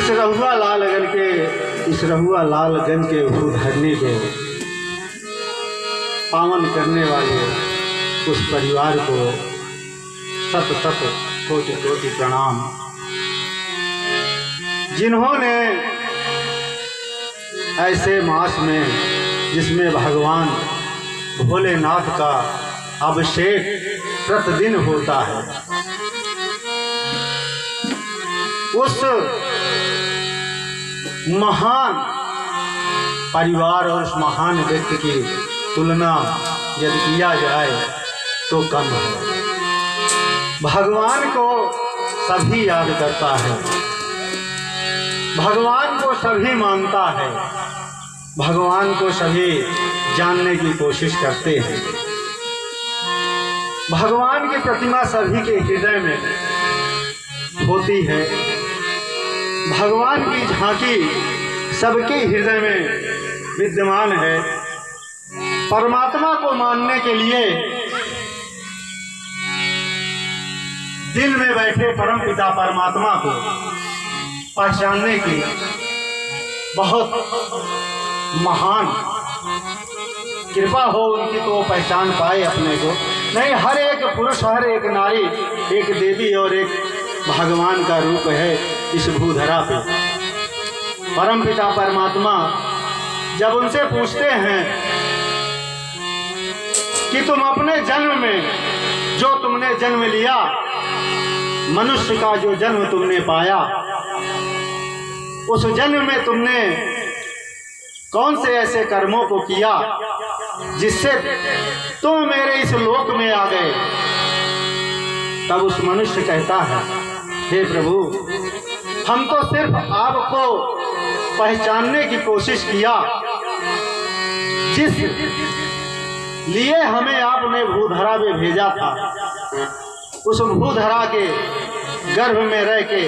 इस रहुआ लालगंज के भूधरनी को पावन करने वाले उस परिवार को सत सत कोटि कोटि प्रणाम, जिन्होंने ऐसे मास में जिसमें भगवान भोलेनाथ का अभिषेक प्रतिदिन होता है, उस महान परिवार और उस महान व्यक्ति की तुलना यदि किया जाए तो कम है। भगवान को सभी याद करता है, भगवान को सभी मानता है, भगवान को सभी जानने की कोशिश करते हैं। भगवान की प्रतिमा सभी के हृदय में होती है, भगवान की झांकी सबके हृदय में विद्यमान है। परमात्मा को मानने के लिए दिल में बैठे परम पिता परमात्मा को पहचानने की बहुत महान कृपा हो उनकी, तो पहचान पाए अपने को। नहीं, हर एक पुरुष, हर एक नारी एक देवी और एक भगवान का रूप है इस भूधरा पे। परम पिता परमात्मा जब उनसे पूछते हैं कि तुम अपने जन्म में जो तुमने जन्म लिया, मनुष्य का जो जन्म तुमने पाया, उस जन्म में तुमने कौन से ऐसे कर्मों को किया जिससे तुम मेरे इस लोक में आ गए। तब उस मनुष्य कहता है, हे प्रभु, हम तो सिर्फ आपको पहचानने की कोशिश किया, जिस लिए हमें आपने भूधरा में भेजा था, उस भूधरा के गर्भ में रह के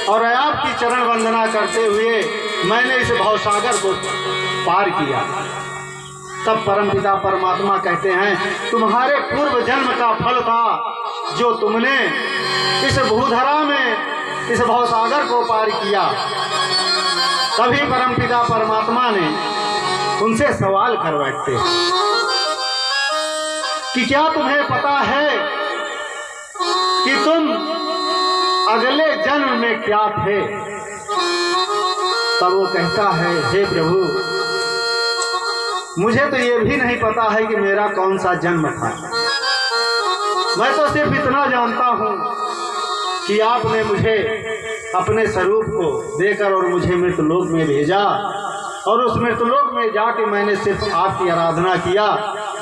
और आपकी चरण वंदना करते हुए मैंने इस भवसागर को पार किया। तब परमपिता परमात्मा कहते हैं, तुम्हारे पूर्व जन्म का फल था जो तुमने इस भूधरा में इस भवसागर को पार किया। तभी परमपिता परमात्मा ने उनसे सवाल कर बैठते कि क्या तुम्हें पता है कि तुम अगले जन्म में क्या थे। तब वो कहता है, हे प्रभु, मुझे तो ये भी नहीं पता है कि मेरा कौन सा जन्म था। मैं तो सिर्फ इतना जानता हूँ कि आपने मुझे अपने स्वरूप को देकर और मुझे मृतलोक में भेजा, और उस मृतलोक में जाके मैंने सिर्फ आपकी आराधना किया।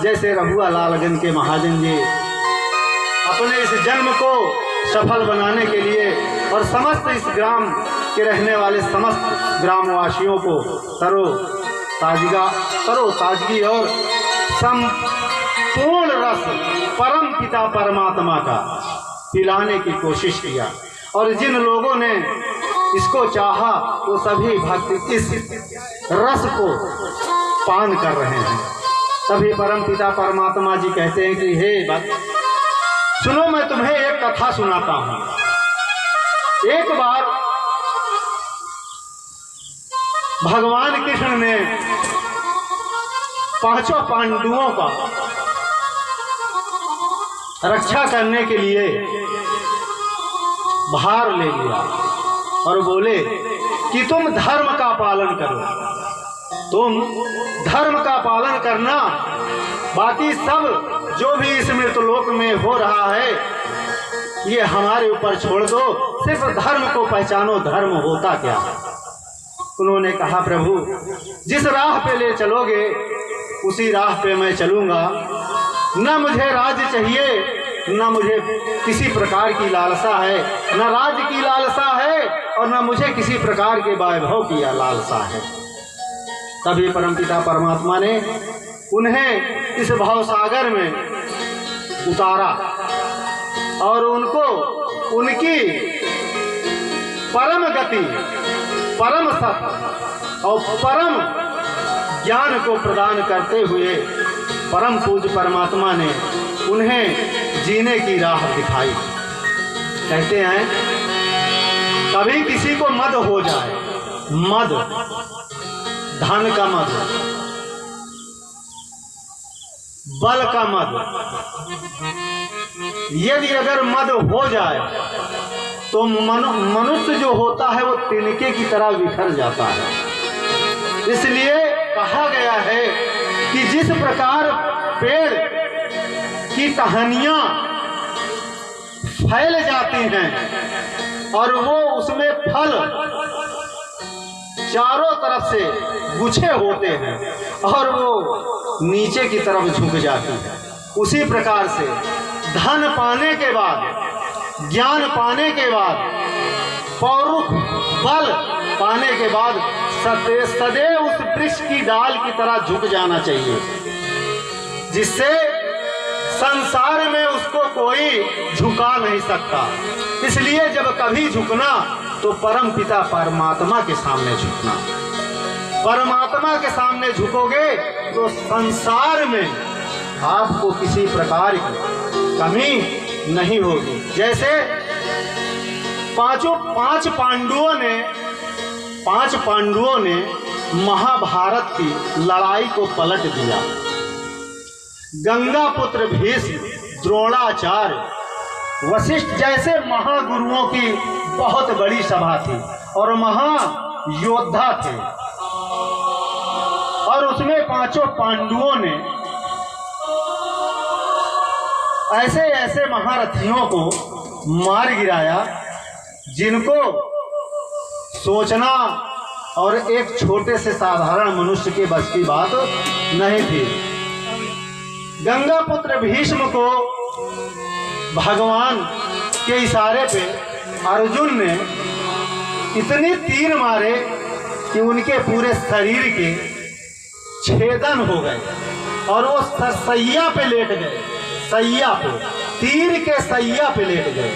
जैसे रहुआ लालगंज के महाजन जी अपने इस जन्म को सफल बनाने के लिए और समस्त इस ग्राम के रहने वाले समस्त ग्रामवासियों को तरो ताजगी और संपूर्ण रस परम पिता परमात्मा का पिलाने की कोशिश किया। और जिन लोगों ने इसको चाहा वो सभी भक्त इस रस को पान कर रहे हैं। तभी परम पिता परमात्मा जी कहते हैं कि हे भक्त, सुनो, मैं तुम्हें एक कथा सुनाता हूँ। एक बार भगवान कृष्ण ने पांचों पांडवों का रक्षा करने के लिए भार ले लिया और बोले कि तुम धर्म का पालन करो, तुम धर्म का पालन करना, बाकी सब जो भी इस मृतलोक में हो रहा है ये हमारे ऊपर छोड़ दो, सिर्फ धर्म को पहचानो, धर्म होता क्या है। उन्होंने कहा, प्रभु, जिस राह पे ले चलोगे उसी राह पे मैं चलूंगा। न मुझे राज्य चाहिए, न मुझे किसी प्रकार की लालसा है, न राज्य की लालसा है और न मुझे किसी प्रकार के वैभव की लालसा है। तभी परमपिता परमात्मा ने उन्हें इस भवसागर में उतारा और उनको उनकी परम गति, परम सत्य और परम ज्ञान को प्रदान करते हुए परम पूज्य परमात्मा ने उन्हें जीने की राह दिखाई। कहते हैं, कभी किसी को मद हो जाए, मद, धन का मद, बल का मद, यदि अगर मद हो जाए तो मनुष्य जो होता है वो तिनके की तरह बिखर जाता है। इसलिए कहा गया है कि जिस प्रकार पेड़ की टहनियां फैल जाती हैं और वो उसमें फल चारों तरफ से गुच्छे होते हैं और वो नीचे की तरफ झुक जाती है, उसी प्रकार से धन पाने के बाद, ज्ञान पाने के बाद, पौरुष बल पाने के बाद सदैव उस वृक्ष की डाल की तरह झुक जाना चाहिए, जिससे संसार में उसको कोई झुका नहीं सकता। इसलिए जब कभी झुकना तो परम पिता परमात्मा के सामने झुकना। परमात्मा के सामने झुकोगे तो संसार में आपको किसी प्रकार की कमी नहीं होगी। जैसे पांच पांडवों ने महाभारत की लड़ाई को पलट दिया। गंगा पुत्र भीष्म, द्रोणाचार्य, वशिष्ठ जैसे महागुरुओं की बहुत बड़ी सभा थी और महायोद्धा थे, और उसमें पांचों पांडवों ने ऐसे ऐसे महारथियों को मार गिराया जिनको सोचना और एक छोटे से साधारण मनुष्य के बस की बात नहीं थी। गंगा पुत्र भीष्म को भगवान के इशारे पे अर्जुन ने इतने तीर मारे कि उनके पूरे शरीर के छेदन हो गए और वो सैया पे लेट गए, सैया पे, तीर के सैया पे लेट गए।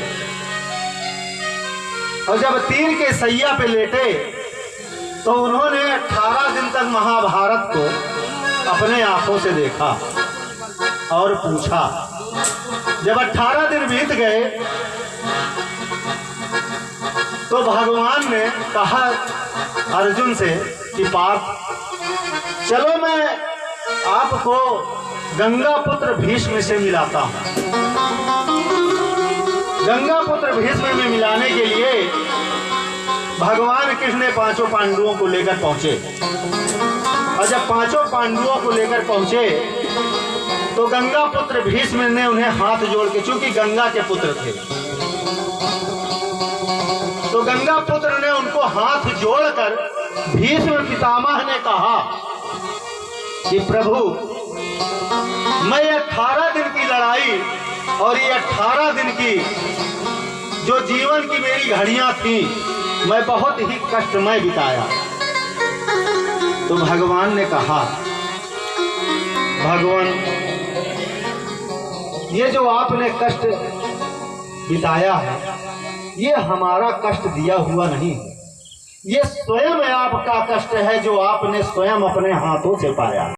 और जब तीर के सैया पे लेटे तो उन्होंने 18 दिन तक महाभारत को अपने आंखों से देखा और पूछा। जब 18 दिन बीत गए तो भगवान ने कहा अर्जुन से कि पार्थ, चलो मैं आपको गंगा पुत्र भीष्म से मिलाता हूं। गंगा पुत्र भीष्म में मिलाने के लिए भगवान कृष्ण ने पांचों पांडवों को लेकर पहुंचे, और जब पांचों पांडवों को लेकर पहुंचे तो गंगा पुत्र भीष्म ने उन्हें हाथ जोड़ के, चूंकि गंगा के पुत्र थे, तो गंगा पुत्र ने उनको हाथ जोड़कर भीष्म पितामह ने कहा कि प्रभु, मैं 18 दिन की लड़ाई और ये 18 दिन की जो जीवन की मेरी घड़ियां थी, मैं बहुत ही कष्टमय बिताया। तो भगवान ने कहा, भगवान, ये जो आपने कष्ट बिताया है ये हमारा कष्ट दिया हुआ नहीं, ये स्वयं आपका कष्ट है जो आपने स्वयं अपने हाथों से पाया।